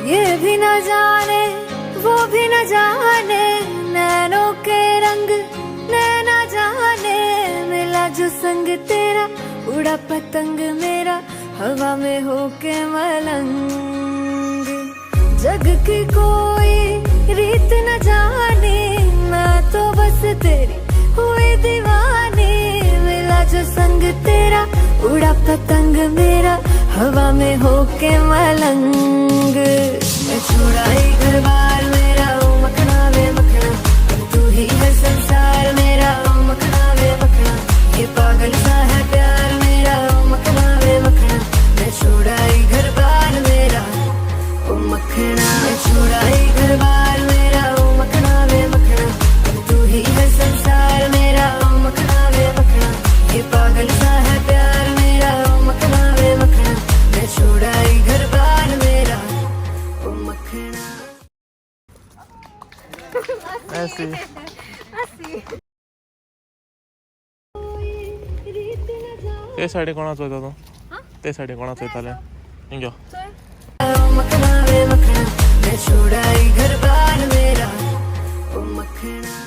ये भी न जाने वो भी न जाने, नैनों के रंग नैना जाने। मिला जो संग तेरा उड़ा पतंग मेरा, हवा में होके मलंग। जग की कोई रीत न जाने, मैं तो बस तेरी हुई दीवानी। मिला जो संग तेरा उड़ा पतंग मेरा, हवा में होके मलंग। मैं छुड़ाई घर बार मेरा, ओ मखना वे मखना, तू ही है संसार मेरा, ओ मखना वे मखना। ये पागल सा है प्यार मेरा, ओ मखना वे मखना। मैं छुड़ाई घर बार मेरा, ओ मखना। मैं छुड़ाई घर बार मेरा, ओ मखना वे मखना, तू ही है संसार मेरा, ओ मखना वे मखना। ये पागल सा है प्यार मेरा, ओ मखना वे मखना। मैं छुड़ाई घर बार मेरा, ओ मखना। ऐसी ते साडी कोणाचो होता तो? ते साडी कोणाचो येताले? हिंगो मखना वे मखना, मैं छुड़ाई घर बार मेरा, ओ मखना।